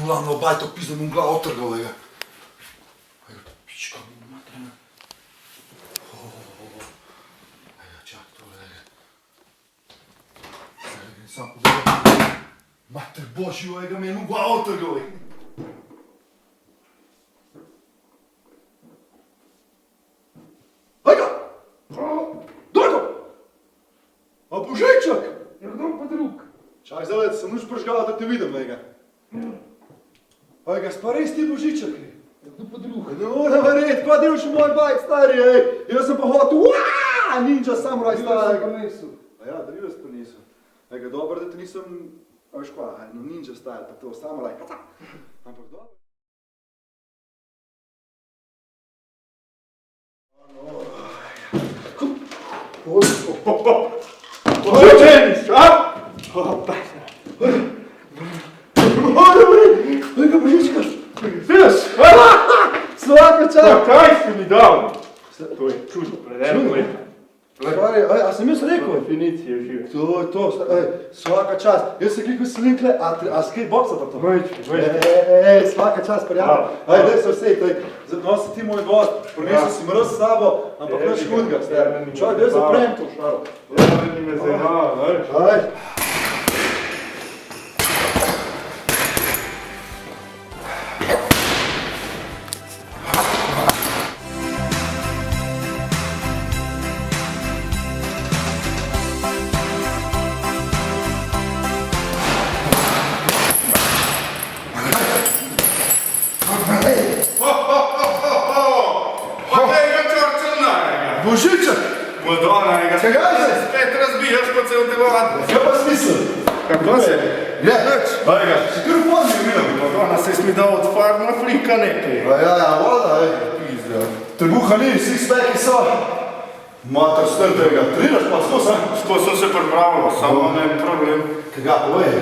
Ulano, baj to pizdo mu glavo otrgal, lega. Ega, pička mu materna. Ega, čak to, lega. Ega, sam pogledaj. Mater Božjo, ega, mi je mu glavo otrgal, lega. Ega! Dojdo! A Božiček! Ja, kdo pa drug? Čaj, zalec, sem nuž pržgala, da te vidim, lega. Ega, spa res ti Božiček, lega. Ja, kdo pa drug? Ne moram verjeti, pa delš v moj bajk, stari, ej. Jaz sem pa hotel, ninja samuraj, stari. Drilo sem prinesel. A ja, drilo sem prinesel. Ega, dobro, da te nisem, veš kva, no ninja stari, pa to, samuraj. Ampak dobro. To je tenis, a? Opa. Ega, Božička. Vidiš? Svaka čast. Pa kaj si mi dal? To je čudno, predeno lepo. Stari, a sem jaz rekel? Definicija žive. To je to, svaka čast. Jaz se kliko slinkle, a skaj boksa pa to? Svaka čast, prijatelj. Daj se vsej, nosi ti moj gost, prinesel si mrz s sabo, ampak nič hudega, stari. Čaj, daj zaprem to šaro. Ni me zanima, veš? Aj. Božiček! Madonna, Kaj se? spet razbijaš po cel telovat. Kaj pa smisel? Kako se? Ja, neč. Ajga, si ti ruponji imel. Madonna, se mi dal od farma flika nekaj. Ja, voda, pizda. Trbuha ni, six-packi so. Mater strtega, trinaš pa skozi? Skozi sem se pripravil, samo ne problem. Kaj povej?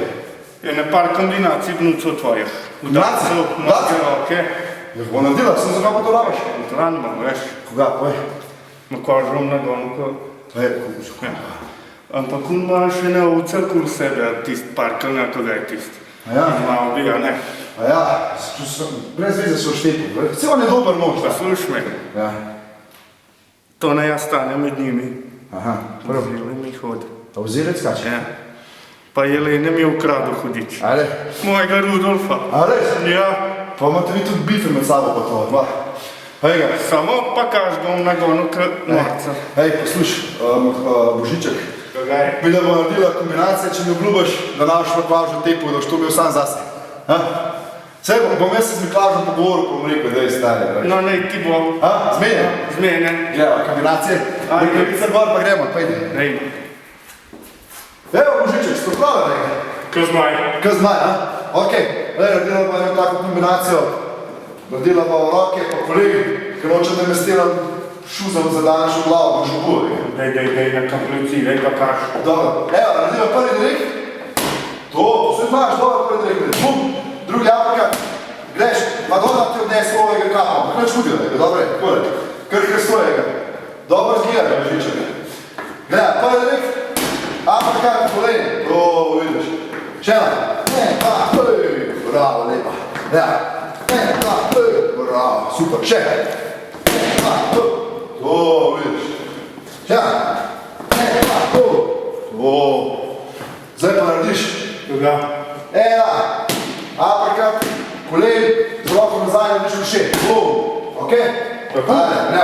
Je ne par kombinacij vnučov tvojih. Kombinacij? Udarcev, roke. Ja, bo naredila, sem za kaj pa to rabiš? Utranimo, veš. Koga, povej? Ma kožom na gonko. Kukučko. Ampak on ima še ne ovce kul sebe, tist parkel na koga je tist. A ja? Malo bi ga, ne. A ja, brez veze so štepi. Vse on je dober mož. Posluš me. Ja. To ne jaz stane med njimi. Aha, Pravile mi hodi. A ozirec kače? Ja. Pa Jelene mi je ukradel hudič. Ale? Mojega Rudolfa. A res? Ja. Pa imate vi tudi bife med sabo pa to, dva. Ejga. Samo pa kaž ga na gonu k norca. Ej, posluš, Božiček. Kaj? Mi da bo naredila kombinacije, če mi obljubaš, da naš Klažo tepu, da boš to bil sam zase. Sej, bom jaz se z Klažom pogovoril, pa bom rekel, da je stari. No, nej, ti bo. Zmenjen? Zmenjen. Gremo, kombinacije. Nekaj gor pa gremo, pojdi. Nej. Evo, Božiček, stoprave, nekaj. Kazmaj. Kazmaj, Okej, naredila pa eno tako kombinacijo. Naredila pa v roke, pa kolegi, ker hoče, da me stelam šuzom za danes v glavo, boš obuvi. Dej, na kaplici, dej pa kaš. Dobro, evo, naredila prvi direkt. To vse znaš, dobro prvi direkt. Bum, drugi jabolka, greš, pa dodam ti odnes ovega kapa, pa neč hudila, dobro je, takole, kar svojega. Dobro zgledaj, Božiček. Gleda, prvi direkt, jabolka, koleni, to vidiš. Še ena, bravo, lepa. Ja. Bravo, super, še. To, vidiš. Še. To. Zdaj pa narediš. Koga? Ena. Uppercut, kolen, z roko nazaj narediš v še. Ok? Tako? Ne.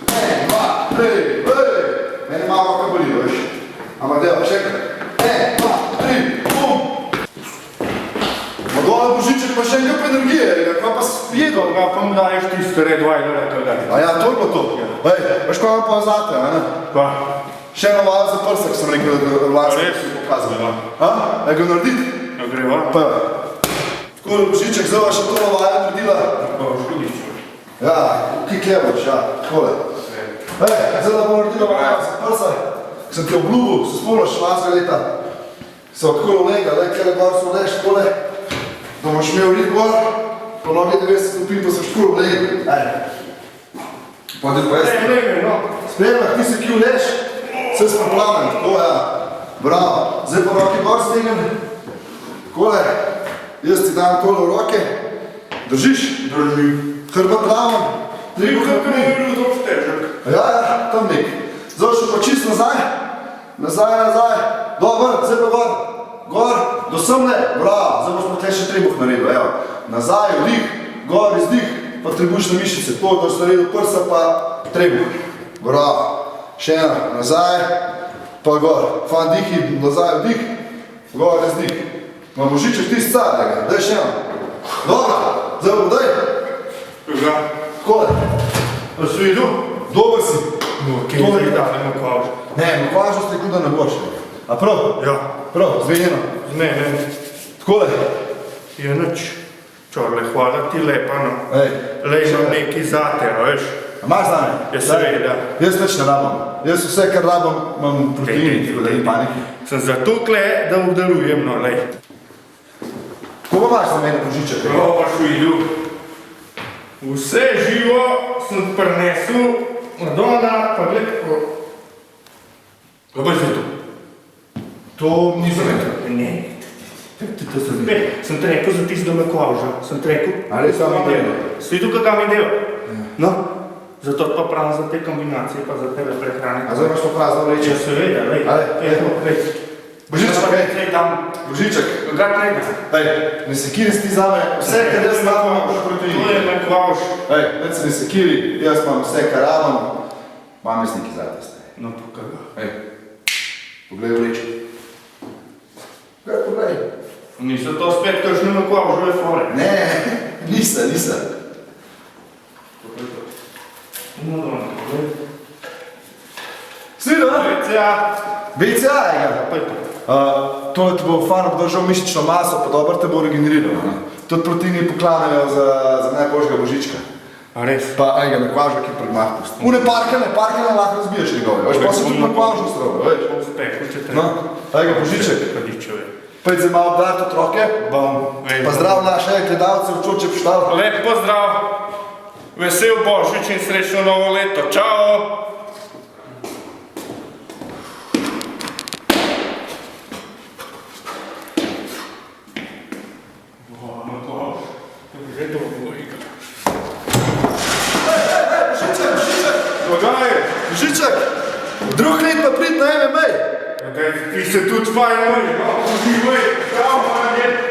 1, 2, 3, mene malo roka boli, veš. Ampak delo, še kaj. 1, 2, 3, bum. Madonna, Božiček pa še nekaj energije, kva pa spijedo. Koga pa mi daješ tiste red vajlere, koga? A ja, to je bilo to. Veš, kaj vam pa znate, ne? Kva? Še eno vajo za prsek sem rekel, da vlast Res? pokazal. Da ga narediti? Ja, greva. Pa. Tako, Božiček, zdaj še to vajo naredila. Pa šudič. Ja, ki klebaš, ja, takole. Zdaj da bom naredila vajo za prsek, ki sem ti obljubil, se spomniš lanskega leta. Se odkolo lega, kjer gor so leš, takole. Da boš imel rit gor, po nogi 90 stopinj, pa se škuro vlegi. Pojdi pa jaz. Spremljak, ti se ki vleš, se spoplavim, tako ja. Bravo. Zdaj pa roki gor stegem. Takole. Jaz ti dam tole v roke. Držiš? Držim. Hrbet ravno. Tribuh na Kako kri. je bil zelo težek. Ja, tam nek. Zdaj še pa čist nazaj. Nazaj. Dobro, zdaj pa gor. Gor, do semle. Bravo, zdaj boš pa tle še tribuh naredil, evo. Nazaj, vdih, gor, izdih, pa tribušne mišice. To, da si naredil prsa, pa tribuh. Bravo. Še ena, nazaj, pa gor. Fan dihi, nazaj, vdih, gor, izdih. Ma Božiček ti starega, daj še ena. Dobro, zdaj bo daj. Ja. Takole. A si videl? Dober si. No, kje zdaj dajemo klavž? Ne, važnost je, da ne boš. A prav? Ja. Prav, zvenjeno. Ne. Takole. Je nič. Čorle, hvala ti lepa, no. Ej. Lej imam nekaj zate, a veš? A imaš zame? Ja, seveda. Jaz nič ne rabam. Jaz vse, kar rabam, imam protein, tako da ni paniki. Sem zato kle, da obdarujem, no, lej. Tako pa imaš za mene Božiček? Prav boš videl. Vse živo sem prinesel na dona, pa gled, Kaj boš videl? To nisem rekel. Ne. To sem spet. Sem te rekel za tisto dome klavža. Sem te rekel. Ali sam mi delo? Si videl, kakaj mi delo? No. Zato pa pravim za te kombinacije, pa za tebe prehrane. A zdaj imaš to prazno vreče? Ja, seveda, lej. Božiček, ej. Lej, tam. Božiček. Kaj treba? Ej, ne sekiri si ti zame. Vse, kar jaz rabam, imaš protein. To je me klavž. Ej, ne se ne sekiri, jaz imam vse, kar rabam. Imam jaz neki zate ste. No, pokaj ga. Ej, poglej vreče. Kaj poglej? Niso to spet kakšne klavžove fore. Ne, nisa. No, dobro, poglej. Slido, ne? BCA. BCA je ga. Pa je to. Tole te bo fan obdržal mišično maso, pa dobro te bo regeneriral. Tudi proteini poklanajo za najboljšega Božička. A res? Pa aj ga nakvaža, ki pregmah pusti. Une parkane lahko razbiješ njegove. Veš, pa se tudi nakvaža strogo, veš. Uspeh, učete. No, aj ga Božiček. Kadičeve. Pojď se malo obdati otroke. Bom. Pa zdrav naše gledalce v Čoče Pštal. Lep pozdrav. Vesel Božič in srečno novo leto. Čao. Že dobro igra. Božiček! Dogaj. Božiček! Drug let pa prid na MMA. Ti se tudi fajn, no, uživaj. Čao, hvala.